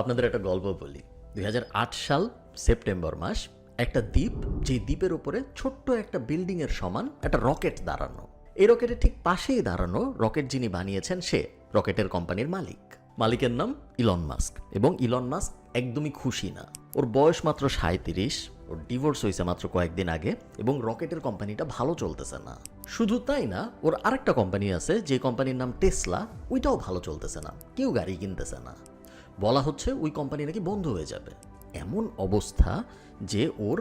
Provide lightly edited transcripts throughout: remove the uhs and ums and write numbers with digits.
আপনাদের একটা গল্প বলি। 2008 সাল সেপ্টেম্বর মাস, একটা দ্বীপ, যে দ্বীপের উপরে ছোট্ট একটা বিল্ডিংয়ের সমান একটা রকেট দাঁড়ানো। এই রকেটের ঠিক পাশেই দাঁড়ানো রকেট যিনি বানিয়েছেন সে রকেটের কোম্পানির মালিক। মালিকের নাম ইলন মাস্ক, এবং ইলন মাস্ক একদমই খুশি না। ওর বয়স মাত্র 37, ওর ডিভোর্স হয়েছে মাত্র কয়েকদিন আগে, এবং রকেটের কোম্পানিটা ভালো চলতেছে না। শুধু তাই না, ওর আরেকটা কোম্পানি আছে যে কোম্পানির নাম টেসলা, ওইটাও ভালো চলতেছে না, কেউ গাড়ি কিনতেছে না। বলা হচ্ছে ওই কোম্পানি নাকি বন্ধ হয়ে যাবে। এমন অবস্থা যে ওর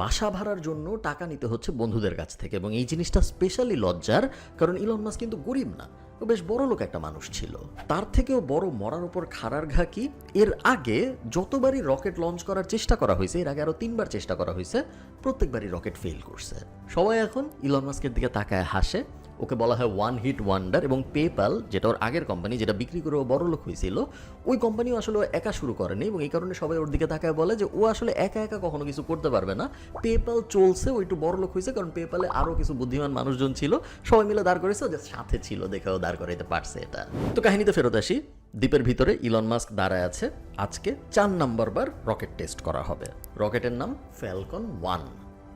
বাসা ভাড়ার জন্য টাকা নিতে হচ্ছে বন্ধুদের কাছ থেকে, এবং এই জিনিসটা স্পেশালি লজ্জার, কারণ ইলন মাস্ক কিন্তু গরিব না, ও বেশ বড় লোক একটা মানুষ ছিল। তার থেকেও বড় মরার উপর খাড়ার ঘা কি, এর আগে যতবারই রকেট লঞ্চ করার চেষ্টা করা হয়েছে, এর আগে আরো 3বার চেষ্টা করা হয়েছে, প্রত্যেকবারই রকেট ফেল করছে। সবাই এখন ইলন মাস্কের দিকে তাকায় হাসে। ওকে বলা হয় ওয়ান হিট ওয়ান্ডার, এবং পেপ্যাল, যেটা ওর আগের কোম্পানি, যেটা বিক্রি করে ও বড় লোক হয়েছিল, ওই কোম্পানিও আসলে ও একা শুরু করেনি, এবং এই কারণে সবাই ওর দিকে তাকায় বলে যে ও আসলে একা একা কখনো কিছু করতে পারবে না। পেপ্যাল চলছে, ও একটু বড় লোক হয়েছে কারণ পেপ্যালে আরও কিছু বুদ্ধিমান মানুষজন ছিল, সবাই মিলে দাঁড় করেছে, ও যে সাথে ছিল দেখে ও দাঁড় করাইতে পারছে এটা। তো কাহিনীতে ফেরত আসি। দ্বীপের ভিতরে ইলন মাস্ক দাঁড়ায় আছে। আজকে 4 নম্বর বার রকেট টেস্ট করা হবে। রকেটের নাম ফ্যালকন 1।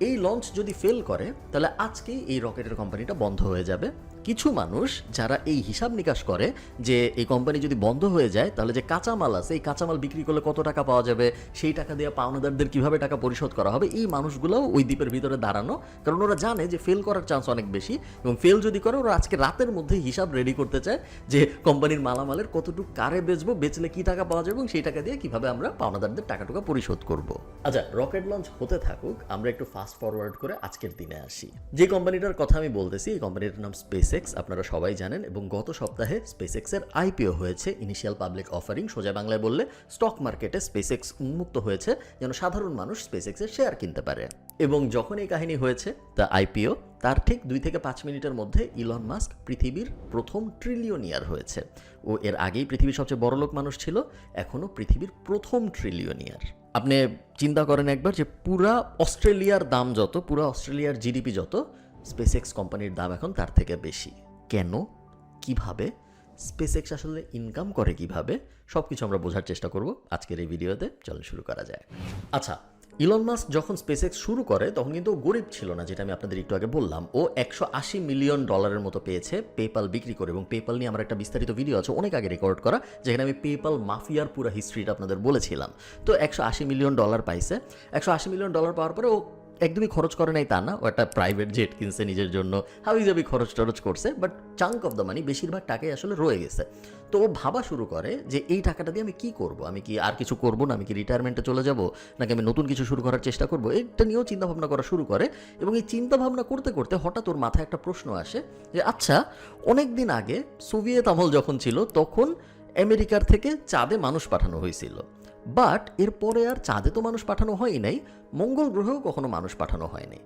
এই লঞ্চ যদি ফেল করে তাহলে আজকেই এই রকেটের কোম্পানিটা বন্ধ হয়ে যাবে। কিছু মানুষ যারা এই হিসাব নিকাশ করে যে এই কোম্পানি যদি বন্ধ হয়ে যায় তাহলে যে কাঁচামাল আছে, এই কাঁচামাল বিক্রি করলে কত টাকা পাওয়া যাবে, সেই টাকা দিয়ে পাওনাদারদের কিভাবে টাকা পরিশোধ করা হবে, এই মানুষগুলোও ওই দ্বীপের ভিতরে দাঁড়ানো, কারণ ওরা জানে যে ফেল করার চান্স অনেক বেশি, এবং ফেল যদি করে ওরা আজকে রাতের মধ্যে হিসাব রেডি করতে চায় যে কোম্পানির মালামালের কতটুকু কারে বেচবো, বেচলে কি টাকা পাওয়া যাবে, এবং সেই টাকা দিয়ে কিভাবে আমরা পাওনাদারদের টাকা পরিশোধ করব। আচ্ছা, রকেট লঞ্চ হতে থাকুক, আমরা একটু ফাস্ট ফরওয়ার্ড করে আজকের দিনে আসি। যে কোম্পানিটার কথা আমি বলতেছি, এই কোম্পানিটার নাম SpaceX, আপনারা সবাই জানেন, এবং গত সপ্তাহে SpaceX এর IPO হয়েছে, ইনিশিয়াল পাবলিক অফারিং। সোজা বাংলায় বললে স্টক মার্কেটে SpaceX উন্মুক্ত হয়েছে যেন সাধারণ মানুষ SpaceX এর শেয়ার কিনতে পারে। এবং যখন এই কাহিনী হয়েছে, তা IPO, তার ঠিক 2 থেকে 5 মিনিটের মধ্যে ইলন মাস্ক পৃথিবীর প্রথম ট্রিলিয়নিয়ার হয়েছে। ও এর আগেই পৃথিবীর সবচেয়ে বড় লোক মানুষ ছিল, এখনও পৃথিবীর প্রথম ট্রিলিয়নিয়ার। আপনি চিন্তা করেন একবার যে পুরা অস্ট্রেলিয়ার দাম যত, পুরা অস্ট্রেলিয়ার জিডিপি যত, SpaceX কোম্পানির দাম এখন তার থেকে বেশি। কেন, কিভাবে, SpaceX আসলে ইনকাম করে কিভাবে, সব কিছু আমরা বোঝার চেষ্টা করব আজকের এই ভিডিওতে। চলুন শুরু করা যায়। আচ্ছা, ইলন মাস্ক যখন SpaceX শুরু করে তখন কিন্তু ও গরিব ছিল না, যেটা আমি আপনাদের একটু আগে বললাম। ও $180 মিলিয়ন মতো পেয়েছে পেপ্যাল বিক্রি করে, এবং পেপ্যাল নিয়ে আমার একটা বিস্তারিত ভিডিও আছে অনেক আগে রেকর্ড করা, যেখানে আমি পেপ্যাল মাফিয়ার পুরো হিস্ট্রিটা আপনাদের বলেছিলাম। তো $180 মিলিয়ন পাইছে। $180 মিলিয়ন পাওয়ার পরে ও একদমই খরচ করে নাই তা না, ও একটা প্রাইভেট জেট কিনছে নিজের জন্য, হাবিজাবি খরচ টরচ করছে, but chunk of the money, বেশিরভাগ টাকাই আসলে রয়ে গেছে। তো ও ভাবা শুরু করে যে এই টাকাটা দিয়ে আমি কি করব, আমি কি আর কিছু করব না, আমি কি রিটায়ারমেন্টে চলে যাব, নাকি আমি নতুন কিছু শুরু করার চেষ্টা করব, এটা নিয়েও চিন্তাভাবনা করা শুরু করে। এবং এই চিন্তাভাবনা করতে করতে হঠাৎ ওর মাথায় একটা প্রশ্ন আসে যে আচ্ছা, অনেক দিন আগে সোভিয়েত আমল যখন ছিল তখন আমেরিকার থেকে চাঁদে মানুষ পাঠানো হয়েছিল, বাট এরপরে আর চাঁদে তো মানুষ পাঠানো হয় নাই, মঙ্গল গ্রহেও কখনো মানুষ পাঠানো হয়নি,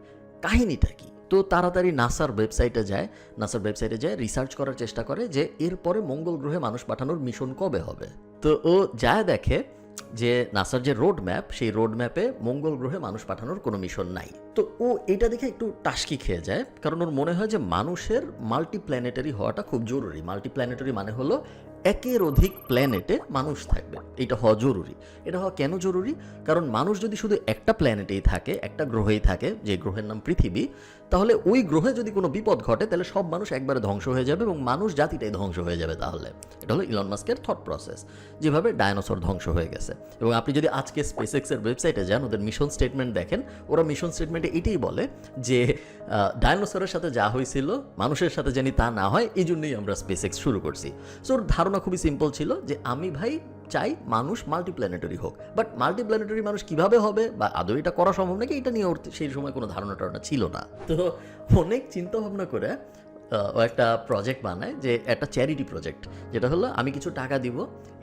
কাহিনীটা কি? তো তাড়াতাড়ি নাসার ওয়েবসাইটে যায় রিসার্চ করার চেষ্টা করে যে এরপরে মঙ্গল গ্রহে মানুষ পাঠানোর মিশন কবে হবে। তো ও যায় দেখে যে নাসার যে রোড ম্যাপ, সেই রোড ম্যাপে মঙ্গল গ্রহে মানুষ পাঠানোর কোনো মিশন নাই। তো ও এটা দেখে একটু টাসকি খেয়ে যায়, কারণ ওর মনে হয় যে মানুষের মাল্টিপ্ল্যানেটারি হওয়াটা খুব জরুরি। মাল্টিপ্ল্যানেটারি মানে হলো একের অধিক প্ল্যানেটে মানুষ থাকবে, এটা হওয়া জরুরি। এটা হওয়া কেন জরুরি? কারণ মানুষ যদি শুধু একটা প্ল্যানেটেই থাকে, একটা গ্রহেই থাকে, যে গ্রহের নাম পৃথিবী, তাহলে ওই গ্রহে যদি কোনো বিপদ ঘটে তাহলে সব মানুষ একবারে ধ্বংস হয়ে যাবে, এবং মানুষ জাতিটাই ধ্বংস হয়ে যাবে। তাহলে এটা হলো ইলন মাস্কের থট প্রসেস, যেভাবে ডায়নোসর ধ্বংস হয়ে গেছে। এবং আপনি যদি আজকে SpaceX এর ওয়েবসাইটে যান, ওদের মিশন স্টেটমেন্ট দেখেন, ওরা মিশন স্টেটমেন্টে এটাই বলে যে ডায়নোসরের সাথে যা হয়েছিল মানুষের সাথে জানি তা না হয়, এই জন্যই আমরা SpaceX শুরু করছি। সো ওর ধারণা খুবই সিম্পল ছিল যে আমি ভাই চাই মানুষ মাল্টিপ্ল্যানেটারি হোক, বাট মাল্টিপ্ল্যানেটারি মানুষ কিভাবে হবে বা আদৌ এটা করা সম্ভব নাকি, এটা নিয়ে ওর সেই সময় কোনো ধারণা ছিল না। তো অনেক চিন্তা ভাবনা করে ও একটা প্রজেক্ট বানায়, যে একটা চ্যারিটি প্রজেক্ট, যেটা হলো আমি কিছু টাকা দিব,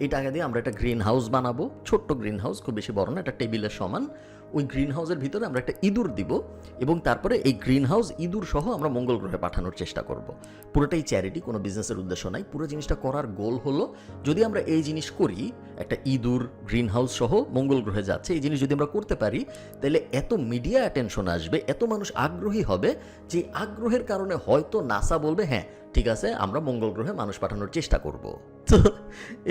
এই টাকা দিয়ে আমরা একটা গ্রিন হাউস বানাবো, ছোট্ট গ্রিন হাউস, খুব বেশি বড় না, একটা টেবিলের সমান। ওই গ্রিন হাউসের ভিতরে আমরা একটা ইঁদুর দিব, এবং তারপরে এই গ্রিন হাউস ইঁদুর সহ আমরা মঙ্গল গ্রহে পাঠানোর চেষ্টা করব। পুরোটাই চ্যারিটি, কোনো বিজনেসের উদ্দেশ্য নাই। পুরো জিনিসটা করার গোল হলো যদি আমরা এই জিনিস করি, একটা ইঁদুর গ্রিন হাউস সহ মঙ্গল গ্রহে যাচ্ছে, এই জিনিস যদি আমরা করতে পারি তাহলে এত মিডিয়া অ্যাটেনশন আসবে, এত মানুষ আগ্রহী হবে, যে আগ্রহের কারণে হয়তো নাসা বলবে হ্যাঁ ঠিক আছে আমরা মঙ্গল গ্রহে মানুষ পাঠানোর চেষ্টা করব। তো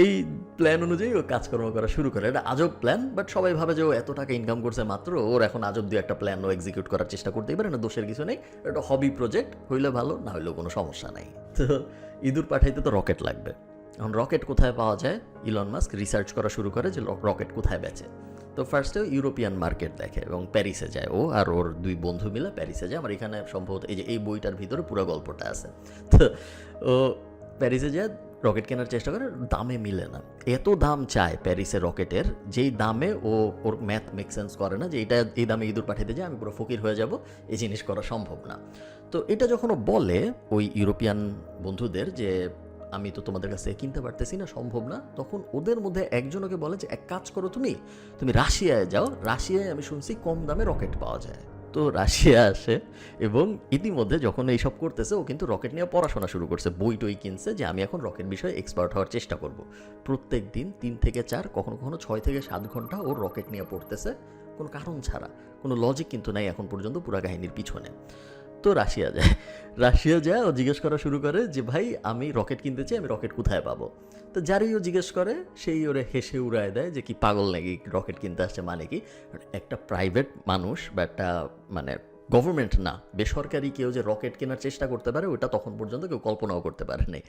এই প্ল্যান অনুযায়ী ও কাজকর্ম করা শুরু করে। এটা আজব প্ল্যান, বাট সবাই ভাবে যে ও এত টাকা ইনকাম করছে মাত্র, ওর এখন আজব দিয়ে একটা প্ল্যান ও এক্সিকিউট করার চেষ্টা করতেই পারে না, দোষের কিছু নেই। এটা হবি প্রজেক্ট, হইলে ভালো, না হইলেও কোনো সমস্যা নাই। তো ইঁদুর পাঠাইতে তো রকেট লাগবে। এখন রকেট কোথায় পাওয়া যায়, ইলন মাস্ক রিসার্চ করা শুরু করে যে রকেট কোথায় বেচে। তো ফার্স্টে ইউরোপিয়ান মার্কেট দেখে এবং প্যারিসে যায়। ও আর ওর দুই বন্ধু মিলে প্যারিসে যায়। আমার এখানে সম্ভবত এই যে এই বইটার ভিতরে পুরো গল্পটা আছে। তো ও প্যারিসে যায় রকেট কেনার চেষ্টা করে, দামে মিলে না। এত দাম চায় প্যারিসে রকেটের, যেই দামে ওর ম্যাথ মেক সেন্স করে না যে এটা এই দামে ইঁদুর পাঠাতে যায় আমি পুরো ফকির হয়ে যাব, এই জিনিস করা সম্ভব না। তো এটা যখন ও বলে ওই ইউরোপিয়ান বন্ধুদের যে আমি তো তোমাদের কাছে কিনতে পারতেছি না, সম্ভব না, তখন ওদের মধ্যে একজন ওকে বলে যে এক কাজ করো, তুমি রাশিয়ায় যাও, রাশিয়ায় আমি শুনছি কম দামে রকেট পাওয়া যায়। তো রাশিয়া আসে এবং ইতিমধ্যে যখন এইসব করতেছে ও কিন্তু রকেট নিয়ে পড়াশোনা শুরু করছে, বই টই কিনছে যে আমি এখন রকেট বিষয়ে এক্সপার্ট হওয়ার চেষ্টা করব। প্রত্যেক দিন 3 থেকে 4, কখনো কখনো 6 থেকে 7 ঘন্টা ওর রকেট নিয়ে পড়তেছে, কোনো কারণ ছাড়া, কোনো লজিক কিন্তু নাই এখন পর্যন্ত পুরো কাহিনীর পিছনে। তো রাশিয়া যায় ও জিজ্ঞেস করা শুরু করে যে ভাই আমি রকেট কিনতে চাই, আমি রকেট কোথায় পাবো। তো যারই ও জিজ্ঞেস করে সেই ওরে হেসে উড়ায় দেয় যে কি পাগল নাকি, রকেট কিনতে আসছে মানে কি। একটা প্রাইভেট মানুষ বা একটা মানে গভর্নমেন্ট না, বেসরকারি কেউ যে রকেট কেনার চেষ্টা করতে পারে ওটা তখন পর্যন্ত কেউ কল্পনাও করতে পারে নাই।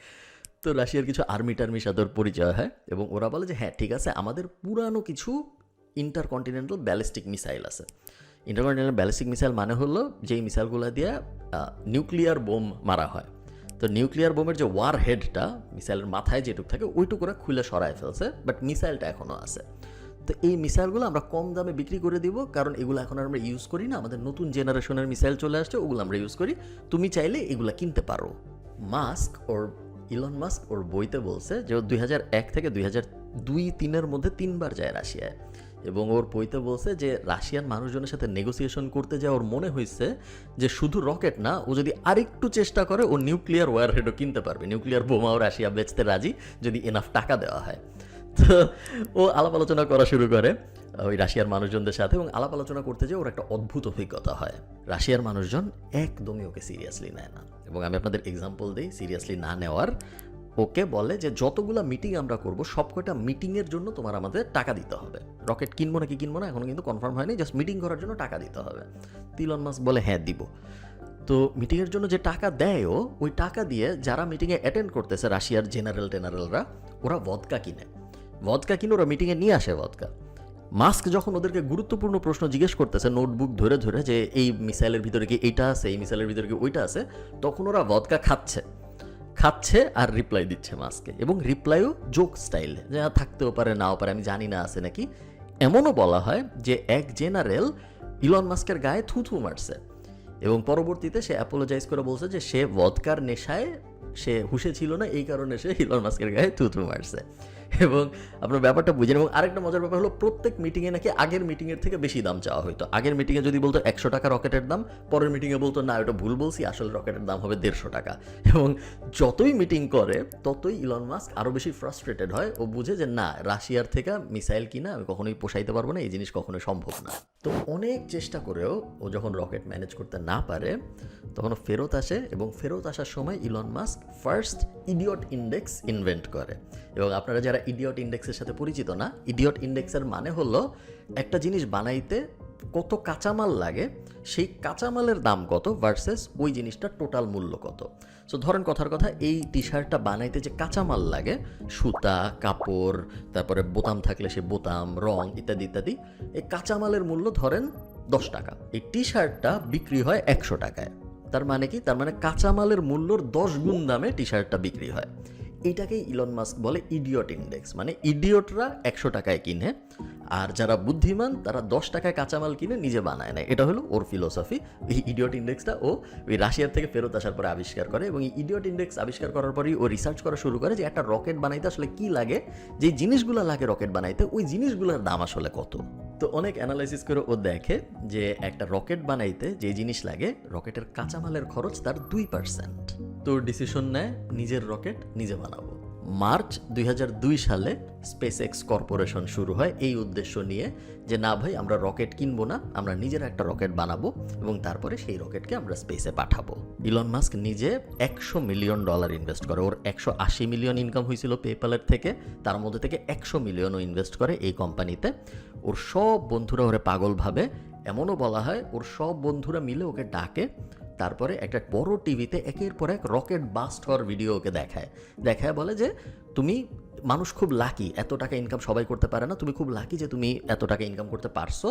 তো রাশিয়ার কিছু আর্মি টার্মির সাথে ওর পরিচয় হয় এবং ওরা বলে যে হ্যাঁ ঠিক আছে, আমাদের পুরানো কিছু ইন্টারকন্টিনেন্টাল ব্যালিস্টিক মিসাইল আছে। ইন্টারকন্টিনেন্টাল ব্যালিস্টিক মিসাইল মানে হলো যেই মিসাইলগুলো দিয়ে নিউক্লিয়ার বোম মারা হয়। তো নিউক্লিয়ার বোমের যে ওয়ার হেডটা মিসাইলের মাথায় যেটুকু থাকে ওইটুকুরা খুলে সরায় ফেলছে, বাট মিসাইলটা এখনও আছে। তো এই মিসাইলগুলো আমরা কম দামে বিক্রি করে দিব, কারণ এগুলো এখন আমরা ইউজ করি না, আমাদের নতুন জেনারেশনের মিসাইল চলে আসছে, ওগুলো আমরা ইউজ করি, তুমি চাইলে এগুলো কিনতে পারো। ইলন মাস্ক ওর বইতে বলছে যে ও 2001 থেকে 2002-3 মধ্যে 3বার যায় রাশিয়ায়, এবং ওর বইতে বলছে যে রাশিয়ান মানুষজনের সাথে নেগোসিয়েশন করতে যায় ওর মনে হয়েছে যে শুধু রকেট না, ও যদি আরেকটু চেষ্টা করে ও নিউক্লিয়ার ওয়ারহেডও কিনতে পারবে, নিউক্লিয়ার বোমাও রাশিয়া বেচতে রাজি যদি এনাফ টাকা দেওয়া হয়। তো ও আলাপ আলোচনা করা শুরু করে ওই রাশিয়ার মানুষজনদের সাথে, এবং আলাপ আলোচনা করতে যেয়ে ওর একটা অদ্ভুত অভিজ্ঞতা হয়। রাশিয়ার মানুষজন একদমই ওকে সিরিয়াসলি নেয় না, এবং আমি আপনাদের এক্সাম্পল দিই সিরিয়াসলি না নেওয়ার। ওকে বলে যে যতগুলো মিটিং আমরা করব সবকটা মিটিংয়ের জন্য তোমার আমাদের টাকা দিতে হবে। রকেট কিনবো নাকি কিনবো না এখনো কিন্তু কনফার্ম হয়নি, জাস্ট মিটিং করার জন্য টাকা দিতে হবে। ইলন মাস্ক বলে হ্যাঁ দিব। তো মিটিংয়ের জন্য যে টাকা দেয়ও, ওই টাকা দিয়ে যারা মিটিংয়ে অ্যাটেন্ড করতেছে রাশিয়ার জেনারেলরা, ওরা ভদকা কিনে ওরা মিটিংয়ে নিয়ে আসে ভদকা। মাস্ক যখন ওদেরকে গুরুত্বপূর্ণ প্রশ্ন জিজ্ঞেস করতেছে নোটবুক ধরে ধরে যে এই মিসাইলের ভিতরে কি এইটা আছে, এই মিসাইলের ভিতরে কি ওইটা আছে, তখন ওরা ভদকা খাচ্ছে আর রিপ্লাই দিচ্ছে মাস্কে, এবং রিপ্লাইও জোক স্টাইলে, যে থাকতেও পারে নাও পারে আমি জানি না আছে নাকি। এমনও বলা হয় যে এক জেনারেল ইলন মাস্কের গায়ে থুথু মারছে, এবং পরবর্তীতে সে অ্যাপোলোজাইজ করে বলছে যে সে ভদকার নেশায় সে হুশে ছিল না, এই কারণে সে ইলন মাস্কের গায়ে থুথু মারছে। এবং আপনার ব্যাপারটা বুঝেন। এবং আরেকটা মজার ব্যাপার হলো প্রত্যেক মিটিংয়ে নাকি আগের মিটিংয়ের থেকে বেশি দাম চাওয়া হতো। আগের মিটিংয়ে যদি বলতো 100 টাকা রকেটের দাম, পরের মিটিংয়ে বলতো না ওটা ভুল বলছি, আসলে রকেটের দাম হবে 150 টাকা। এবং যতই মিটিং করে ততই ইলন মাস্ক আরও বেশি ফ্রাস্ট্রেটেড হয়। ও বুঝে যে না, রাশিয়ার থেকে মিসাইল কিনা আমি কখনোই পোষাইতে পারবো না, এই জিনিস কখনোই সম্ভব না। তো অনেক চেষ্টা করেও ও যখন রকেট ম্যানেজ করতে না পারে তখন ও ফেরত আসে, এবং ফেরত আসার সময় Elon Musk first idiot index invent করে। এবং আপনারা যারা ইডিয়ট ইন্ডেক্সের সাথে পরিচিত না, ইডিয়ট ইন্ডেক্সের মানে হলো একটা জিনিস বানাইতে কত কাঁচামাল লাগে, সেই কাঁচামালের দাম কত ভার্সেস ওই জিনিসটার টোটাল মূল্য কত। সো ধরেন কথার কথা, এই টি শার্টটা বানাইতে যে কাঁচামাল লাগে, সুতা, কাপড়, তারপরে বোতাম থাকলে সে বোতাম, রং ইত্যাদি ইত্যাদি, এই কাঁচামালের মূল্য ধরেন 10 টাকা। এই টি শার্টটা বিক্রি হয় 100 টাকায়। তার মানে কি? তার মানে কাঁচামালের মূল্যর 10 গুণ দামে টি শার্টটা বিক্রি হয়। এইটাকেই ইলন মাস্ক বলে ইডিয়ট ইন্ডেক্স। মানে ইডিয়টরা 100 টাকায় কিনে, আর যারা বুদ্ধিমান তারা 10 টাকায় কাঁচামাল কিনে নিজে বানায় নেয়। এটা হলো ওর ফিলোসফি। এই ইডিয়ট ইন্ডেক্সটা ও ওই রাশিয়ার থেকে ফেরত আসার পরে আবিষ্কার করে, এবং এই ইডিয়ট ইন্ডেক্স আবিষ্কার করার পরেই ও রিসার্চ করা শুরু করে যে একটা রকেট বানাইতে আসলে কি লাগে, যে জিনিসগুলো লাগে রকেট বানাইতে, ওই জিনিসগুলোর দাম আসলে কত। তো অনেক অ্যানালাইসিস করে ও দেখে যে একটা রকেট বানাইতে যে জিনিস লাগে, রকেটের কাঁচামালের খরচ তার 2%। তো ডিসিশন নেয় নিজের রকেট নিজে বানাবো। মার্চ 2002 সালে স্পেস এক্স কর্পোরেশন শুরু হয় এই উদ্দেশ্য নিয়ে যে না ভাই আমরা রকেট কিনবো না, আমরা নিজেরা একটা রকেট বানাবো এবং তারপরে সেই রকেটকে আমরা স্পেসে পাঠাবো। ইলন মাস্ক নিজে $100 মিলিয়ন ইনভেস্ট করে। ওর 180 মিলিয়ন ইনকাম হয়েছিল পেপ্যালের থেকে, তার মধ্যে থেকে 100 মিলিয়নও ইনভেস্ট করে এই কোম্পানিতে। ওর সব বন্ধুরা ওরে পাগল ভাবে, এমনও বলা হয় ওর সব বন্ধুরা মিলে ওকে ডাকে, তারপরে একটা বড় টিভিতে একের পর এক রকেট বাস্ট হওয়ার ভিডিও ওকে দেখায় বলে যে তুমি মানুষ খুব লাকি, এত টাকা ইনকাম সবাই করতে পারে না, তুমি খুব লাকি যে তুমি এত টাকা ইনকাম করতে পারছো,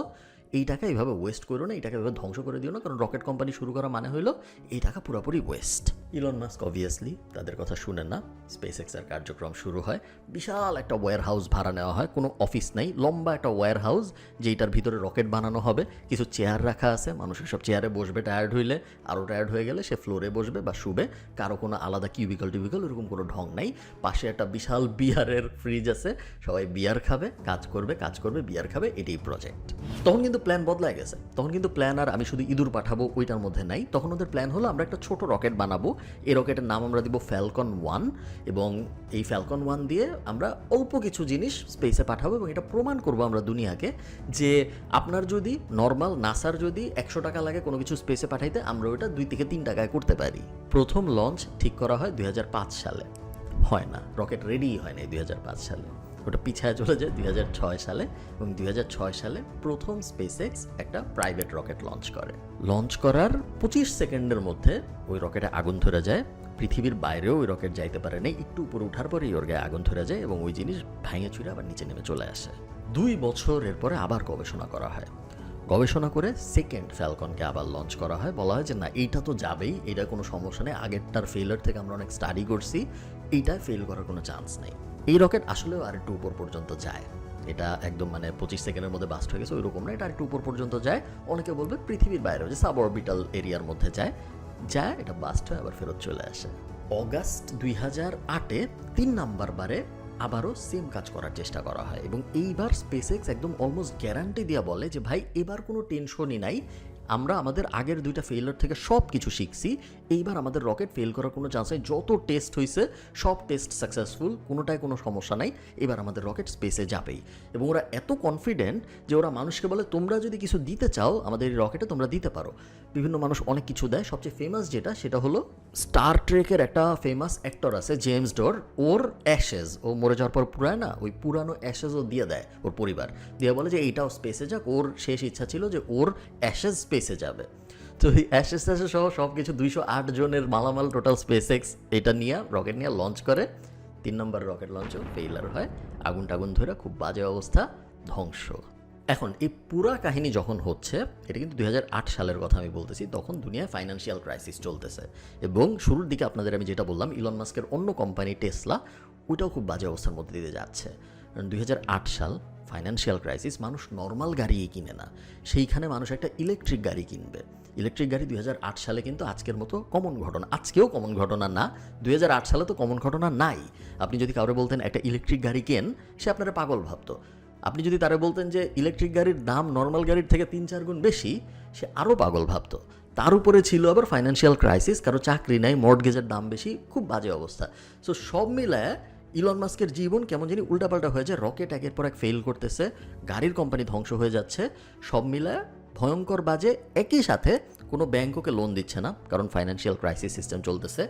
এই টাকা এইভাবে ওয়েস্ট করো না, এই টাকা এইভাবে ধ্বংস করে দিও না, কারণ রকেট কোম্পানি শুরু করা মানে হইলো এই টাকা পুরোপুরি ওয়েস্ট। ইলন মাস্ক অবভিয়াসলি তাদের কথা শুনে না। স্পেস এক্সের কার্যক্রম শুরু হয়, বিশাল একটা ওয়্যার হাউস ভাড়া নেওয়া হয়, কোনো অফিস নাই, লম্বা একটা ওয়্যার হাউস যেটার ভিতরে রকেট বানানো হবে, কিছু চেয়ার রাখা আছে, মানুষের সব চেয়ারে বসবে, টায়ার্ড হইলে আরও টায়ার্ড হয়ে গেলে সে ফ্লোরে বসবে বা শুবে, কারো কোনো আলাদা কিউবিকল এরকম কোনো ঢং নাই। পাশে একটা বিশাল বিয়ারের ফ্রিজ আছে, সবাই বিয়ার খাবে, কাজ করবে বিয়ার খাবে, এটাই প্রজেক্ট। তখন কিন্তু প্ল্যান বদলায় গেছে, তখন কিন্তু প্ল্যান আর আমি শুধু ইঁদুর পাঠাবো ওইটার মধ্যে নাই, তখন ওদের প্ল্যান হলো আমরা একটা ছোট রকেট বানাবো, এই রকেটের নাম আমরা দিব ফ্যালকন 1, এবং এই ফ্যালকন 1 দিয়ে আমরা অল্প কিছু জিনিস স্পেসে পাঠাবো এবং এটা প্রমাণ করবো আমরা দুনিয়াকে যে আপনার যদি নর্মাল নাসার যদি 100 টাকা লাগে কোনো কিছু স্পেসে পাঠাইতে, আমরা ওইটা 2 থেকে 3 টাকায় করতে পারি। প্রথম লঞ্চ ঠিক করা হয় 2005 সালে, হয় না, রকেট রেডি হয় না 2005 সালে, ওটা পিছায় চলে যায় 2006 সালে, এবং 2006 সালে প্রথম স্পেস এক্স একটা প্রাইভেট রকেট লঞ্চ করে। লঞ্চ করার 25 সেকেন্ডের মধ্যে ওই রকেটে আগুন ধরে যায়, পৃথিবীর বাইরেও ওই রকেট যাইতে পারে না, একটু উপরে ওঠার পরেই ওর গায়ে আগুন ধরে যায় এবং ওই জিনিস ভেঙে চুরে আবার নিচে নেমে চলে আসে। 2 বছর এরপরে আবার গবেষণা করা হয়, গবেষণা করে সেকেন্ড ফ্যালকনকে আবার লঞ্চ করা হয়, বলা হয় যে না এইটা তো যাবেই, এটা কোনো সমস্যা নেই, আগেরটার ফেলার থেকে আমরা অনেক স্টাডি করছি, এইটা ফেল করার কোনো চান্স নেই। এই রকেট আসলেও আরেকটু উপর পর্যন্ত যায়, এটা একদম মানে 25 সেকেন্ডের মধ্যে বাস্ট হয়ে গেছে ওইরকম না, এটা আরেকটু উপর পর্যন্ত যায়, অনেকে বলবে পৃথিবীর বাইরেও যে সাবঅরবিটাল এরিয়ার মধ্যে যায়, এটা বাস্ট হয়ে আবার ফেরত চলে আসে। অগাস্ট 2008-এ 3 নাম্বার বারে আবারও সেম কাজ করার চেষ্টা করা হয় এবং এইবার স্পেস এক্স একদম অলমোস্ট গ্যারান্টি দিয়ে বলে যে ভাই এবার কোনো টেনশনই নাই, আমরা আমাদের আগের 2টা ফেইলার থেকে সব কিছু শিখছি, এইবার আমাদের রকেট ফেল করার কোনো চান্স নেই, যত টেস্ট হয়েছে সব টেস্ট সাকসেসফুল, কোনোটায় কোনো সমস্যা নাই, এবার আমাদের রকেট স্পেসে যাবেই। এবং ওরা এত কনফিডেন্ট যে ওরা মানুষকে বলে তোমরা যদি কিছু দিতে চাও আমাদের এই রকেটে তোমরা দিতে পারো। বিভিন্ন মানুষ অনেক কিছু দেয়, সবচেয়ে ফেমাস সেটা হলো স্টার ট্রেকের একটা ফেমাস অ্যাক্টর আছে জেমস ডোর, ওর অ্যাশেজ, ও মরে যাওয়ার পর পুরায় না, ওই পুরানো অ্যাশেজও দিয়ে দেয় ওর পরিবার, দিয়ে বলে যে এইটাও স্পেসে যাক, ওর শেষ ইচ্ছা ছিল যে ওর অ্যাশেজ স্পেসে যাবে। তো এই অ্যাশেজ সহ সব কিছু 208 জনের মালামাল টোটাল স্পেস এক্স এটা নিয়ে রকেট নিয়ে লঞ্চ করে। 3 নম্বর রকেট লঞ্চও ফেইলার হয়, আগুন ধরে খুব বাজে অবস্থা, ধ্বংস। এখন এই পুরা কাহিনী যখন হচ্ছে, এটা কিন্তু 2008 সালের কথা আমি বলতেছি, তখন দুনিয়ায় ফাইন্যান্সিয়াল ক্রাইসিস চলতেছে এবং শুরুর দিকে আপনাদের আমি যেটা বললাম ইলন মাস্কের অন্য কোম্পানি টেসলা, ওইটাও খুব বাজে অবস্থার মধ্যে দিয়ে যাচ্ছে। 2008 সাল, ফাইন্যান্সিয়াল ক্রাইসিস, মানুষ নর্মাল গাড়িই কিনে না, সেইখানে মানুষ একটা ইলেকট্রিক গাড়ি কিনবে। ইলেকট্রিক গাড়ি 2008 সালে কিন্তু আজকের মতো কমন ঘটনা, আজকেও কমন ঘটনা না, 2008 সালে তো কমন ঘটনা নাই। আপনি যদি কাউরে বলতেন একটা ইলেকট্রিক গাড়ি কেন, সে আপনারা পাগল ভাবতো। আপনি যদি তারা বলতেন যে ইলেকট্রিক গাড়ির দাম নর্মাল গাড়ির থেকে 3-4 গুণ বেশি, সে আরও পাগল ভাবতো। তার উপরে ছিল আবার ফাইন্যান্সিয়াল ক্রাইসিস, কারো চাকরি নাই, মর্টগেজের দাম বেশি, খুব বাজে অবস্থা। সো সব মিলায় ইলন মাস্কের জীবন কেমন জানি উল্টাপাল্টা হয়ে যায়, রকেট একের পর এক ফেল করতেছে, গাড়ির কোম্পানি ধ্বংস হয়ে যাচ্ছে, সব মিলায় ভয়ঙ্কর বাজে। একই সাথে কোনো ব্যাংক ওকে লোন দিচ্ছে না, কারণ ফাইন্যান্সিয়াল ক্রাইসিস সিস্টেম চলতেছে।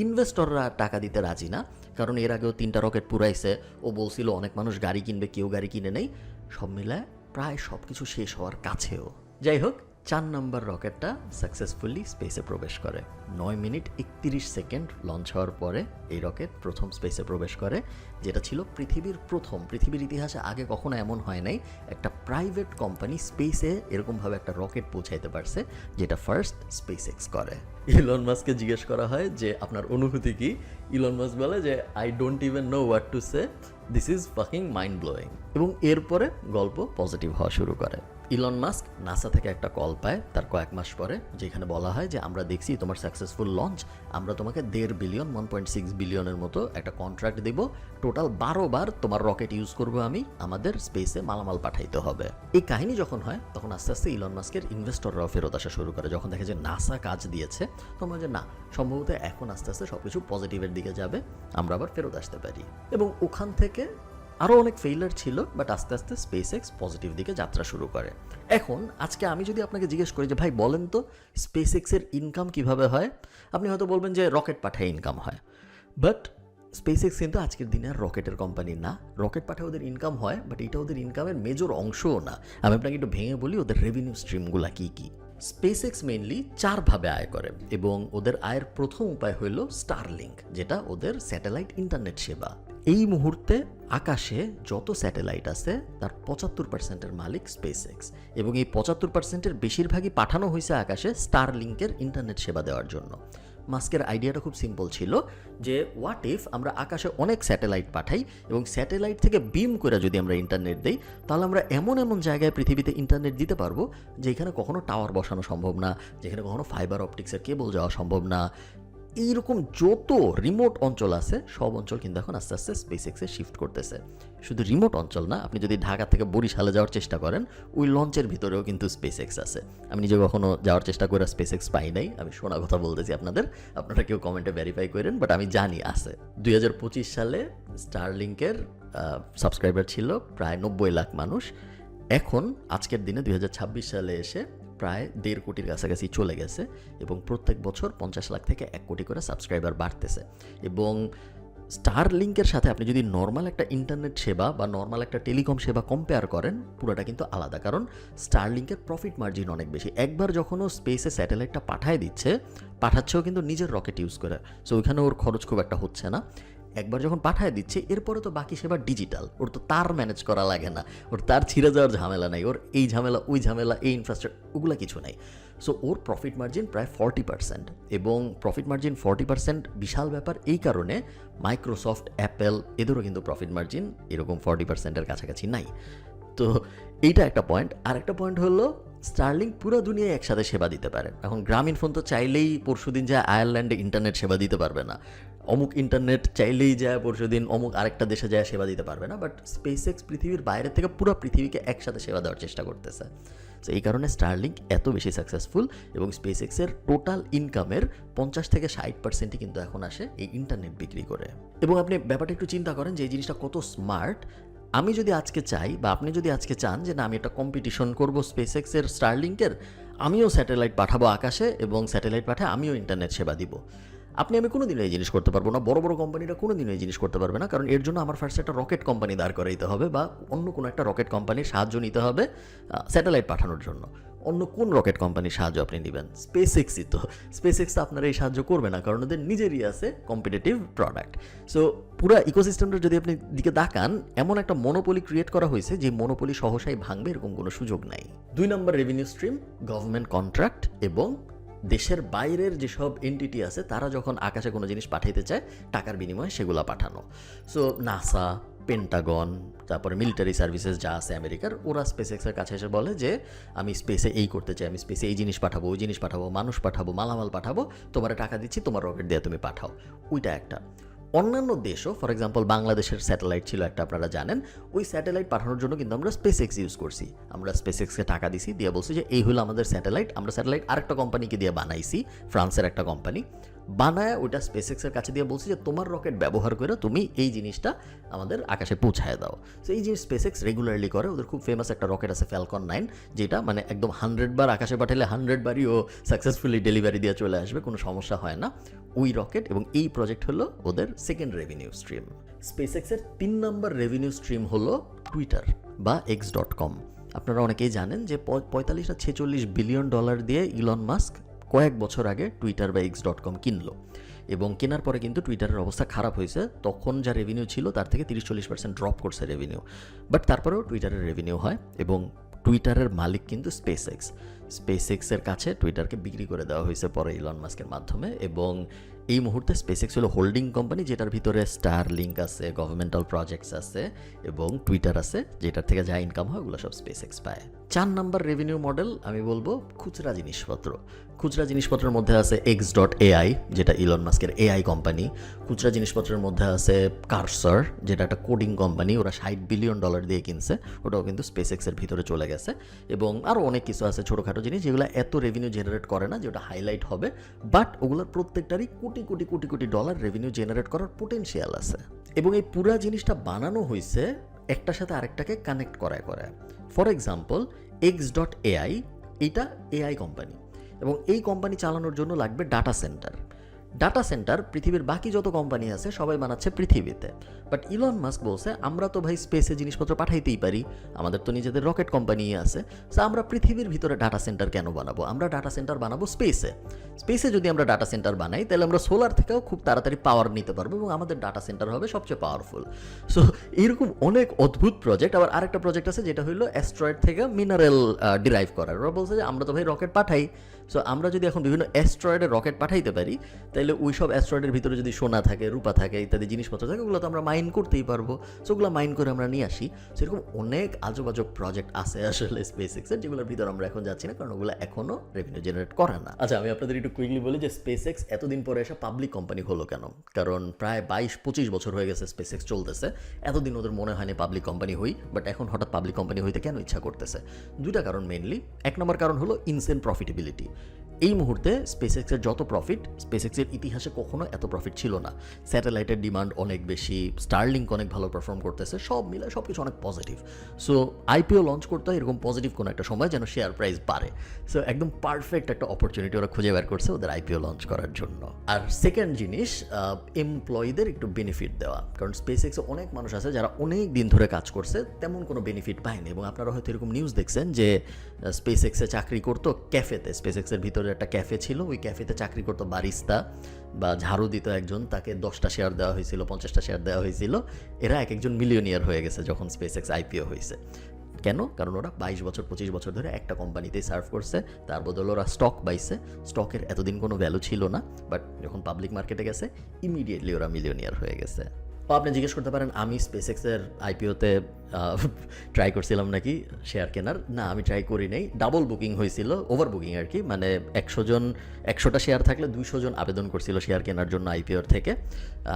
ইনভেস্টররা টাকা দিতে রাজি না, কারণ এর আগেও 3টা রকেট পুরাইছে, ও বলছিল অনেক মানুষ গাড়ি কিনবে, কেউ গাড়ি কিনে নেই। সব মিলায় প্রায় সব কিছু শেষ হওয়ার কাছেও। যাই হোক, 4 নম্বর রকেটটা সাকসেসফুলি স্পেসে প্রবেশ করে। 9 মিনিট 31 সেকেন্ড লঞ্চ হওয়ার পরে এই রকেট প্রথম স্পেসে প্রবেশ করে, যেটা ছিল পৃথিবীর প্রথম, পৃথিবীর ইতিহাসে আগে কখনো এমন হয় নাই একটা প্রাইভেট কোম্পানি স্পেসে এরকমভাবে একটা রকেট পৌঁছাইতে পারছে, যেটা ফার্স্ট স্পেস এক্স করে। ইলন মাস্ককে জিজ্ঞেস করা হয় যে আপনার অনুভূতি কি, ইলন মাস্ক বলে যে I don't even know what to say, this is fucking mind blowing. এবং এরপরে গল্প পজিটিভ হওয়া শুরু করে। ইলন মাস্ক নাসা থেকে একটা কল পায় তার কয়েক মাস পরে, যেখানে বলা হয় যে আমরা দেখছি তোমার সাকসেসফুল লঞ্চ, আমরা তোমাকে 1.5 বিলিয়ন 1.6 বিলিয়নের মতো একটা কন্ট্রাক্ট দেব, টোটাল 12 বার তোমার রকেট ইউজ করবো আমি, আমাদের স্পেসে মালামাল পাঠাইতে হবে। এই কাহিনী যখন হয় তখন আস্তে আস্তে ইলন মাস্কের ইনভেস্টররাও ফেরত আসা শুরু করে, যখন দেখে যে নাসা কাজ দিয়েছে তো আমরা যে না, সম্ভবত এখন আস্তে আস্তে সব কিছু পজিটিভের দিকে যাবে, আমরা আবার ফেরত আসতে পারি। এবং ওখান থেকে আরও অনেক ফেইলার ছিল, বাট আস্তে আস্তে স্পেস এক্স পজিটিভ দিকে যাত্রা শুরু করে। এখন আজকে আমি যদি আপনাকে জিজ্ঞেস করি যে ভাই বলেন তো স্পেস এক্সের ইনকাম কীভাবে হয়, আপনি হয়তো বলবেন যে রকেট পাঠায় ইনকাম হয়। বাট স্পেস এক্স কিন্তু আজকের দিনে আর রকেটের কোম্পানি না। রকেট পাঠায় ওদের ইনকাম হয়, বাট এটা ওদের ইনকামের মেজর অংশও না। আমি আপনাকে একটু ভেঙে বলি ওদের রেভিনিউ স্ট্রিমগুলো কী কী। স্পেস এক্স মেইনলি 4 ভাবে আয় করে, এবং ওদের আয়ের প্রথম উপায় হলো স্টারলিংক, যেটা ওদের স্যাটেলাইট ইন্টারনেট সেবা। এই মুহূর্তে আকাশে যত স্যাটেলাইট আছে তার 75%-এর মালিক স্পেস এক্স, এবং এই 75%-এর বেশিরভাগই পাঠানো হয়েছে আকাশে স্টারলিংকের ইন্টারনেট সেবা দেওয়ার জন্য। মাস্কের আইডিয়াটা খুব সিম্পল ছিল যে হোয়াট ইফ আমরা আকাশে অনেক স্যাটেলাইট পাঠাই এবং স্যাটেলাইট থেকে বিম করে যদি আমরা ইন্টারনেট দিই, তাহলে আমরা এমন এমন জায়গায় পৃথিবীতে ইন্টারনেট দিতে পারবো যেখানে কখনো টাওয়ার বসানো সম্ভব না, যেখানে কখনো ফাইবার অপটিক্সের কেবল যাওয়া সম্ভব না। এইরকম যত রিমোট অঞ্চল আছে সব অঞ্চল কিন্তু এখন আস্তে আস্তে স্পেস এক্সে শিফট করতেছে। শুধু রিমোট অঞ্চল না, আপনি যদি ঢাকা থেকে বরিশালে যাওয়ার চেষ্টা করেন, ওই লঞ্চের ভিতরেও কিন্তু স্পেস এক্স আছে। আমি নিজে কখনো যাওয়ার চেষ্টা করে স্পেস এক্স পাই নাই, আমি শোনা কথা বলতেছি আপনাদের, আপনারা কেউ কমেন্টে ভেরিফাই করেন, বাট আমি জানি আছে। 2025 সালে স্টারলিংকের সাবস্ক্রাইবার ছিল প্রায় 90 লাখ মানুষ। এখন আজকের দিনে 2026 সালে এসে প্রায় 1.5 কোটির কাছাকাছি চলে গেছে, এবং প্রত্যেক বছর 50 লাখ থেকে 1 কোটি করে সাবস্ক্রাইবার বাড়তেছে। এবং স্টারলিংকের সাথে আপনি যদি নর্মাল একটা ইন্টারনেট সেবা বা নর্মাল একটা টেলিকম সেবা কম্পেয়ার করেন, পুরোটা কিন্তু আলাদা, কারণ স্টারলিংকের প্রফিট মার্জিন অনেক বেশি। একবার যখন ও স্পেসে স্যাটেলাইটটা পাঠাচ্ছেও কিন্তু নিজের রকেট ইউজ করে, সো ওইখানে ওর খরচ খুব একটা হচ্ছে না। একবার যখন পাঠায় দিচ্ছে, এরপরে তো বাকি সেবা ডিজিটাল, ওর তো তার ম্যানেজ করা লাগে না, ওর তার ছিঁড়ে যাওয়ার ঝামেলা নাই, ওর এই ঝামেলা ওই ঝামেলা, এই ইনফ্রাস্ট্রাকচার ওগুলো কিছু নাই। সো ওর প্রফিট মার্জিন প্রায় 40%, এবং প্রফিট মার্জিন 40% বিশাল ব্যাপার এই কারণে মাইক্রোসফট, অ্যাপেল এদেরও কিন্তু প্রফিট মার্জিন এরকম 40%-এর কাছাকাছি নাই। তো এইটা একটা পয়েন্ট। আর একটা পয়েন্ট হলো স্টারলিংক পুরো দুনিয়ায় একসাথে সেবা দিতে পারে। এখন গ্রামীণফোন তো চাইলেই পরশুদিন যায় আয়ারল্যান্ডে ইন্টারনেট সেবা দিতে পারবে না, অমুক ইন্টারনেট চাইলেই যায় পরশুদিন অমুক আরেকটা দেশে যায় সেবা দিতে পারবে না, বাট স্পেস এক্স পৃথিবীর বাইরে থেকে পুরো পৃথিবীকে একসাথে সেবা দেওয়ার চেষ্টা করতেছে। তো এই কারণে স্টারলিংক এত বেশি সাকসেসফুল, এবং স্পেস এক্সের টোটাল ইনকামের 50-60% কিন্তু এখন আসে এই ইন্টারনেট বিক্রি করে। এবং আপনি ব্যাপারটা একটু চিন্তা করেন যে এই জিনিসটা কত স্মার্ট। আমি যদি আজকে চাই, বা আপনি যদি আজকে চান যে না আমি একটা কম্পিটিশন করবো স্পেস এক্সের স্টারলিংকের, আমিও স্যাটেলাইট পাঠাবো আকাশে এবং স্যাটেলাইট পাঠায় আমিও ইন্টারনেট সেবা দিব, আমি কোনোদিনও এই জিনিস করতে পারবো না। বড় বড় কোম্পানিরা কোনোদিনও এই জিনিস করতে পারবে না, কারণ এর জন্য আমার ফার্স্ট একটা রকেট কোম্পানি দাঁড় করাইতে হবে, বা অন্য কোনো একটা রকেট কোম্পানির সাহায্য নিতে হবে স্যাটেলাইট পাঠানোর জন্য। অন্য কোন রকেট কোম্পানির সাহায্য আপনি নেবেন? স্পেস এক্সই তো। স্পেস এক্স তো আপনারা এই সাহায্য করবে না, কারণ ওদের নিজেরই আছে কম্পিটিটিভ প্রোডাক্ট। সো পুরো ইকোসিস্টেমটার যদি আপনি দিকে তাকান, এমন একটা মনোপলি ক্রিয়েট করা হয়েছে যে মনোপলি সহসাই ভাঙবে এরকম কোনো সুযোগ নাই। 2 নম্বর রেভিনিউ স্ট্রিম গভর্নমেন্ট কন্ট্রাক্ট, এবং দেশের বাইরের যেসব এনটিটি আছে তারা যখন আকাশে কোনো জিনিস পাঠাইতে চায় টাকার বিনিময়ে সেগুলো পাঠানো। সো নাসা, পেন্টাগন, তারপরে মিলিটারি সার্ভিসেস যা আছে আমেরিকার, ওরা স্পেস এক্সের কাছে এসে বলে যে আমি স্পেসে এই করতে চাই, আমি স্পেসে এই জিনিস পাঠাবো, ওই জিনিস পাঠাবো, মানুষ পাঠাবো, মালামাল পাঠাবো, তোমার টাকা দিচ্ছি, তোমার রকেট দিয়ে তুমি পাঠাও। ওইটা একটা। অন্যান্য দেশও, ফর এক্সাম্পল বাংলাদেশের স্যাটেলাইট ছিল একটা, আপনারা জানেন, ওই স্যাটেলাইট পাঠানোর জন্য কিন্তু আমরা স্পেস এক্স ইউজ করছি। আমরা স্পেস এক্সকে টাকা দিছি, দিয়ে বলছি যে এই হলো আমাদের স্যাটেলাইট। আমরা স্যাটেলাইট আরেকটা কোম্পানিকে দিয়ে বানাইছি, ফ্রান্সের একটা কোম্পানি বানায়, ওইটা স্পেস এক্সের কাছে দিয়ে বলছি যে তোমার রকেট ব্যবহার করে তুমি এই জিনিসটা আমাদের আকাশে পৌঁছায় দাও। সো এই জিনিস স্পেস এক্স রেগুলারলি করে। ওদের খুব ফেমাস একটা রকেট আছে ফ্যালকন 9, যেটা মানে একদম 100 বার আকাশে পাঠালে 100 বারই ও সাকসেসফুলি ডেলিভারি দিয়ে চলে আসবে, কোনো সমস্যা হয় না। ওই রকেট এবং এই প্রজেক্ট হলো ওদের সেকেন্ড রেভিনিউ স্ট্রিম। স্পেস এক্সের 3 নম্বর রেভিনিউ স্ট্রিম হলো টুইটার বা x.com। আপনারা অনেকেই জানেন যে $45-46 বিলিয়ন দিয়ে ইলন মাস্ক কয়েক বছর আগে টুইটার বা x.com কিনলো, এবং কেনার পরে কিন্তু টুইটারের অবস্থা খারাপ হয়েছে। তখন যা রেভিনিউ ছিল তার থেকে 30-40% ড্রপ করছে রেভিনিউ, বাট তারপরেও টুইটারের রেভিনিউ হয়, এবং টুইটারের মালিক কিন্তু স্পেস এক্স। স্পেস এক্সের কাছে টুইটারকে বিক্রি করে দেওয়া হয়েছে পরে ইলন মাস্কের মাধ্যমে, এবং এই মুহূর্তে স্পেস এক্স হলো হোল্ডিং কোম্পানি, যেটার ভিতরে স্টারলিংক আছে, গভর্নমেন্টাল প্রজেক্টস আছে এবং টুইটার আছে, যেটার থেকে যা ইনকাম হয় ওগুলো সব স্পেস এক্স পায়। 4 নাম্বার রেভিনিউ মডেল আমি বলবো খুচরা জিনিসপত্র। খুচরা জিনিসপত্রের মধ্যে আছে X.AI, যেটা ইলন মাস্কের এআই কোম্পানি। খুচরা জিনিসপত্রের মধ্যে আছে কারসার, যেটা একটা কোডিং কোম্পানি, ওরা $60 বিলিয়ন দিয়ে কিনছে, ওটাও কিন্তু স্পেসএক্সের ভিতরে চলে গেছে। এবং আরও অনেক কিছু আছে ছোটোখাটো জিনিস যেগুলো এত রেভিনিউ জেনারেট করে না, যেটা হাইলাইট হবে, বাট ওগুলোর প্রত্যেকটারই crore crore crore crore dollar revenue generate করার পোটেনশিয়াল আছে। এবং এই পুরা জিনিসটা বানানো হয়েছে একটার সাথে আরেকটাকে কানেক্ট করায়। ফর এক্সাম্পল X.AI, এইটা এআই কোম্পানি, এবং এই কোম্পানি চালানোর জন্য লাগবে ডাটা সেন্টার। ডাটা সেন্টার পৃথিবীর বাকি যত কোম্পানি আছে সবাই বানাচ্ছে পৃথিবীতে, বাট ইলন মাস্ক বলছে আমরা তো ভাই স্পেসে জিনিসপত্র পাঠাইতেই পারি, আমাদের তো নিজেদের রকেট কোম্পানি আছে, সো আমরা পৃথিবীর ভিতরে ডাটা সেন্টার কেন বানাবো, আমরা ডাটা সেন্টার বানাবো স্পেসে। স্পেসে যদি আমরা ডাটা সেন্টার বানাই তাহলে আমরা সোলার থেকেও খুব তাড়াতাড়ি পাওয়ার নিতে পারবো এবং আমাদের ডাটা সেন্টার হবে সবচেয়ে পাওয়ারফুল। সো এরকম অনেক অদ্ভুত প্রজেক্ট। আবার আরেকটা প্রজেক্ট আছে যেটা হলো অ্যাস্ট্রয়েড থেকে মিনারেল ডিরাইভ করার। ওরা বলছে যে আমরা তো ভাই রকেট পাঠাই, সো আমরা যদি এখন বিভিন্ন অ্যাস্ট্রয়েডে রকেট পাঠাইতে পারি তাহলে ওই সব অ্যাস্ট্রয়েডের ভিতরে যদি সোনা থাকে, রূপা থাকে, ইত্যাদি জিনিসপত্র থাকে, ওগুলো তো আমরা মাইন করতেই পারবো। সো ওগুলো মাইন করে আমরা নিয়ে আসি। সেরকম অনেক আজব আজব প্রজেক্ট আছে আসলে স্পেসএক্সের, যেগুলোর ভিতরে আমরা এখন যাচ্ছি না, কারণ ওগুলো এখনও রেভিনিউ জেনারেট করে না। আচ্ছা, আমি আপনাদের একটু কুইকলি বলি যে স্পেসএক্স এতদিন পরে এসে পাবলিক কোম্পানি হলো কেন। কারণ প্রায় 22-25 বছর হয়ে গেছে স্পেসএক্স চলতেছে, এতদিন ওদের মনে হয়নি পাবলিক কোম্পানি হই, বাট এখন হঠাৎ পাবলিক কোম্পানি হইতে কেন ইচ্ছা করতেছে? দুইটা কারণ মেইনলি। এক নম্বর কারণ হলো ইনসেন প্রফিটেবিলিটি। এই মুহূর্তে স্পেসএক্সের যত প্রফিট, স্পেসএক্সের ইতিহাসে কখনো এত প্রফিট ছিল না। স্যাটেলাইটের ডিমান্ড অনেক বেশি, স্টারলিংক অনেক ভালো পারফর্ম করতেছে, সব মিলে সব কিছু অনেক পজিটিভ। সো আইপিও লঞ্চ করতে হয় এরকম পজিটিভ কোনো একটা সময় যেন শেয়ার প্রাইস বাড়ে। সো একদম পারফেক্ট একটা অপরচুনিটি ওরা খুঁজে বের করছে ওদের আইপিও লঞ্চ করার জন্য। আর সেকেন্ড জিনিস, এমপ্লয়ীদের একটু বেনিফিট দেওয়া। কারণ স্পেসএক্সে অনেক মানুষ আছে যারা অনেক দিন ধরে কাজ করছে, তেমন কোনো বেনিফিট পায়নি। এবং আপনারা হয়তো এরকম নিউজ দেখছেন যে স্পেসএক্সে চাকরি করতো ক্যাফেতে, স্পেসএক্সের ভিতরে একটা ক্যাফে ছিল, ওই ক্যাফেতে চাকরি করতো বারিস্তা বা ঝাড়ু দিত একজন, তাকে 10টা শেয়ার দেওয়া হয়েছিল, 50টা শেয়ার দেওয়া হয়েছিল। এরা এক একজন মিলিয়নিয়ার হয়ে গেছে যখন স্পেসএক্স আইপিও হয়েছে। কেন? কারণ ওরা 22 বছর 25 বছর ধরে একটা কোম্পানিতেই সার্ভ করছে, তার বদলে ওরা স্টক পাইছে। স্টকের এতদিন কোনো ভ্যালু ছিল না, বাট যখন পাবলিক মার্কেটে গেছে ইমিডিয়েটলি ওরা মিলিয়নিয়ার হয়ে গেছে। আপনি জিজ্ঞেস করতে পারেন আমি স্পেসএক্সের আইপিওতে ট্রাই করছিলাম নাকি শেয়ার কেনার। না, আমি ট্রাই করি নাই। ডাবল বুকিং হয়েছিল, ওভার বুকিং আর কি, মানে 100টা শেয়ার থাকলে 200 জন আবেদন করছিল শেয়ার কেনার জন্য আইপিওর থেকে।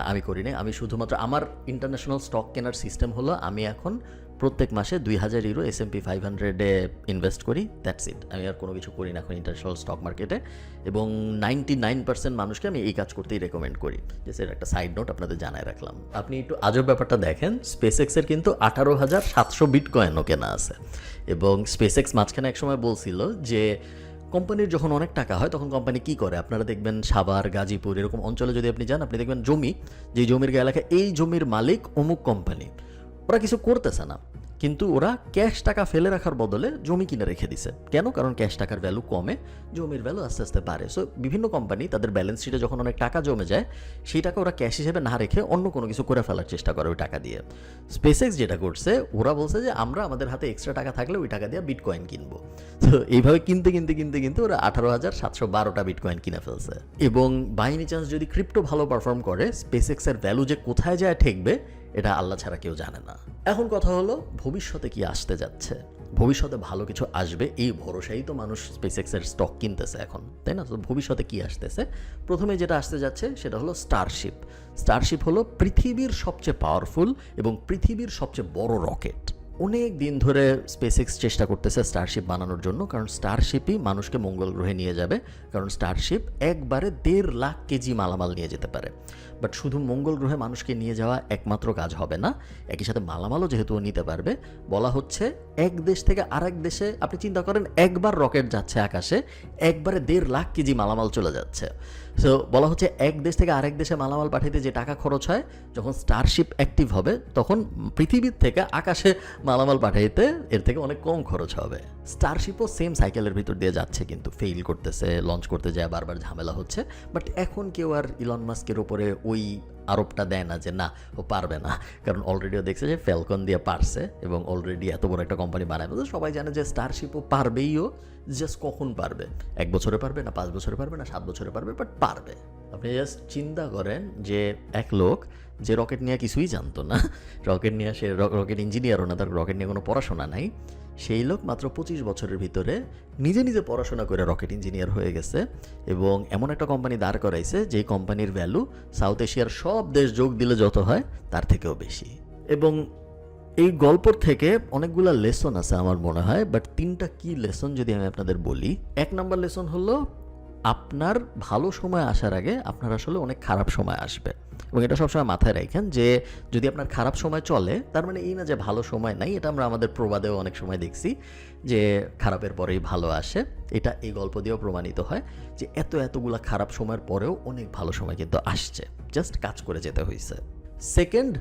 আমি করি নাই। আমি শুধুমাত্র আমার ইন্টারন্যাশনাল স্টক কেনার সিস্টেম হলো আমি এখন প্রত্যেক মাসে 2000 ইউরো S&P 500-এ ইনভেস্ট করি, দ্যাটস ইট। আমি আর কোনো কিছু করি না এখন ইন্টারন্যাশনাল স্টক মার্কেটে। এবং 99% মানুষকে আমি এই কাজ করতেই রেকমেন্ড করি। যে সেটা একটা সাইড নোট আপনাদের জানায় রাখলাম। আপনি একটু আজব ব্যাপারটা দেখেন, স্পেসএক্সের কিন্তু 18,700 বিটকয়েনও কেনা আছে। এবং স্পেসএক্স মাঝখানে একসময় বলছিল যে কোম্পানির যখন অনেক টাকা হয় তখন কোম্পানি কী করে, আপনারা দেখবেন সাভার, গাজীপুর এরকম অঞ্চলে যদি আপনি যান, আপনি দেখবেন জমি, যে জমির গায়ে লেখা এই জমির মালিক অমুক কোম্পানি। ওরা কিছু করতেছে না, কিন্তু ওরা ক্যাশ টাকা ফেলে রাখার বদলে জমি কিনে রেখে দিছে। কেন? কারণ ক্যাশ টাকার ভ্যালু কমে, জমির ভ্যালু আস্তে আস্তে বাড়ে। সো বিভিন্ন কোম্পানি তাদের ব্যালেন্স শিটে যখন অনেক টাকা জমে যায়, সেই টাকা ওরা ক্যাশ হিসেবে না রেখে অন্য কোনো কিছু করে ফেলার চেষ্টা করে ওই টাকা দিয়ে। স্পেসএক্স যেটা করছে, ওরা বলছে যে আমরা আমাদের হাতে এক্সট্রা টাকা থাকলে ওই টাকা দিয়ে বিটকয়েন কিনবো। তো এইভাবে কিনতে কিনতে কিনতে কিনতে ওরা 18,712টা বিটকয়েন কিনে ফেলছে। এবং বাই এনি চান্স যদি ক্রিপ্টো ভালো পারফর্ম করে, স্পেসএক্সের ভ্যালু যে কোথায় যায় ঠেকবে এটা আল্লাহ ছাড়া কেউ জানে না। এখন কথা হলো ভবিষ্যতে কি আসতে যাচ্ছে। ভবিষ্যতে ভালো কিছু আসবে এই ভরসাই তো মানুষ স্পেসএক্সের স্টক কিনতেছে এখন, তাই না? তো ভবিষ্যতে কি আসতেছে, প্রথমে যেটা আসতে যাচ্ছে সেটা হলো স্টারশিপ। স্টারশিপ হলো পৃথিবীর সবচেয়ে পাওয়ারফুল এবং পৃথিবীর সবচেয়ে বড় রকেট। অনেক দিন ধরে স্পেসএক্স চেষ্টা করতেছে স্টারশিপ বানানোর জন্য, কারণ স্টারশিপই মানুষকে মঙ্গল গ্রহে নিয়ে যাবে। কারণ স্টারশিপ একবারে 1.5 লাখ কেজি মালামাল নিয়ে যেতে পারে। বাট শুধু মঙ্গল গ্রহে মানুষকে নিয়ে যাওয়া একমাত্র কাজ হবে না, একই সাথে মালামালও যেহেতু নিতে পারবে, বলা হচ্ছে এক দেশ থেকে আরেক দেশে, আপনি চিন্তা করেন একবার রকেট যাচ্ছে আকাশে, একবারে 1.5 লাখ কেজি মালামাল চলে যাচ্ছে। সো বলা হচ্ছে এক দেশ থেকে আরেক দেশে মালামাল পাঠাইতে যে টাকা খরচ হয়, যখন স্টারশিপ অ্যাক্টিভ হবে তখন পৃথিবীর থেকে আকাশে মালামাল পাঠাইতে এর থেকে অনেক কম খরচ হবে। স্টারশিপও সেম সাইকেলের ভিতর দিয়ে যাচ্ছে, কিন্তু ফেইল করতেছে, লঞ্চ করতে যায় বারবার ঝামেলা হচ্ছে। বাট এখন কেউ আর ইলন মাস্কের উপরে ওই আরোপটা দেয় না যে না ও পারবে না, কারণ অলরেডিও দেখছে যে ফ্যালকন দিয়ে পারছে এবং অলরেডি এত বড় একটা কোম্পানি বানায়। সবাই জানে যে স্টারশিপও পারবেইও, জাস্ট কখন পারবে, 1 বছরে পারবে না, 5 বছরে পারবে না, 7 বছরে পারবে, বাট পারবে। আপনি জাস্ট চিন্তা করেন যে এক লোক যে রকেট নিয়ে কিছুই জানতো না, রকেট নিয়ে সে রকেট ইঞ্জিনিয়ারও না, তার রকেট নিয়ে কোনো পড়াশোনা নাই, সেই লোক মাত্র 25 বছরের ভিতরে নিজে নিজে পড়াশোনা করে রকেট ইঞ্জিনিয়ার হয়ে গেছে এবং এমন একটা কোম্পানি দাঁড় করাইছে যেই কোম্পানির ভ্যালু সাউথ এশিয়ার সব দেশ যোগ দিলে যত হয় তার থেকেও বেশি। এবং এই গল্পর থেকে অনেকগুলো লেসন আছে আমার মনে হয়, বাট 3টা কি লেসন যদি আমি আপনাদের বলি। 1 নাম্বার লেসন হলো আপনার ভালো সময় আসার আগে আপনার আসলে অনেক খারাপ সময় আসবে, এবং এটা সবসময় মাথায় রাখেন যে যদি আপনার খারাপ সময় চলে তার মানে এই না যে ভালো সময় নাই। এটা আমরা আমাদের প্রবাদেও অনেক সময় দেখছি যে খারাপের পরেই ভালো আসে। এটা এই গল্প দিয়েও প্রমাণিত হয় যে এতগুলা খারাপ সময়ের পরেও অনেক ভালো সময় কিন্তু আসছে, জাস্ট কাজ করে যেতে হয়েছে। সেকেন্ড,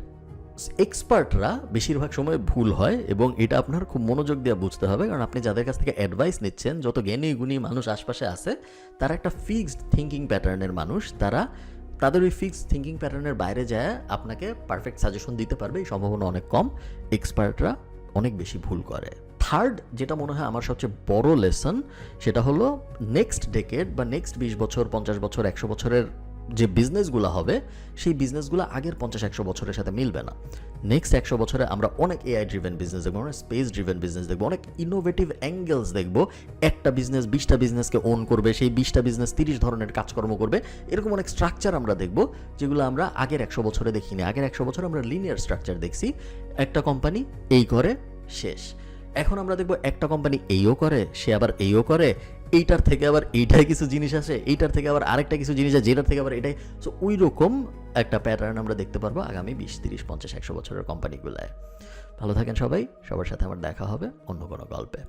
এক্সপার্টরা বেশিরভাগ সময় ভুল হয় এবং এটা আপনার খুব মনোযোগ দিয়ে বুঝতে হবে, কারণ আপনি যাদের কাছ থেকে অ্যাডভাইস নিচ্ছেন, যত জ্ঞানী গুণী মানুষ আশপাশে আছে তারা একটা ফিক্সড থিঙ্কিং প্যাটার্নের মানুষ। তাদের ওই ফিক্সড থিঙ্কিং প্যাটার্নের বাইরে যায় আপনাকে পারফেক্ট সাজেশন দিতে পারবে এই সম্ভাবনা অনেক কম। এক্সপার্টরা অনেক বেশি ভুল করে। থার্ড, যেটা মনে হয় আমার সবচেয়ে বড় লেসন, সেটা হলো নেক্সট ডেকেড বা নেক্সট 20 বছর 50 বছর 100 বছরের যে বিজনেসগুলো হবে সেই বিজনেসগুলো আগের 50-100 বছরের সাথে মিলবে না। নেক্সট 100 বছরে আমরা অনেক এআই ড্রিভেন বিজনেস দেখবো, অনেক স্পেস ড্রিভেন বিজনেস দেখবো, অনেক ইনোভেটিভ অ্যাঙ্গেলস দেখবো। একটা বিজনেস 20টা বিজনেসকে ওন করবে, সেই 20টা বিজনেস 30 ধরনের কাজকর্ম করবে। এরকম অনেক স্ট্রাকচার আমরা দেখবো যেগুলো আমরা আগের 100 বছরে দেখিনি। আগের 100 বছরে আমরা লিনিয়ার স্ট্রাকচার দেখছি, একটা কোম্পানি এই করে শেষ। এখন আমরা দেখবো একটা কোম্পানি এইও করে, সে আবার এইও করে, এইটার থেকে আবার এইটাই কিছু জিনিস আসে, এইটার থেকে আবার আরেকটা কিছু জিনিস আছে, যেটার থেকে আবার এটাই। সো ওই রকম একটা প্যাটার্ন আমরা দেখতে পারবো আগামী 20, 30, 50, 100 বছরের কোম্পানিগুলায়। ভালো থাকেন সবাই, সবার সাথে আমার দেখা হবে অন্য কোনো গল্পে।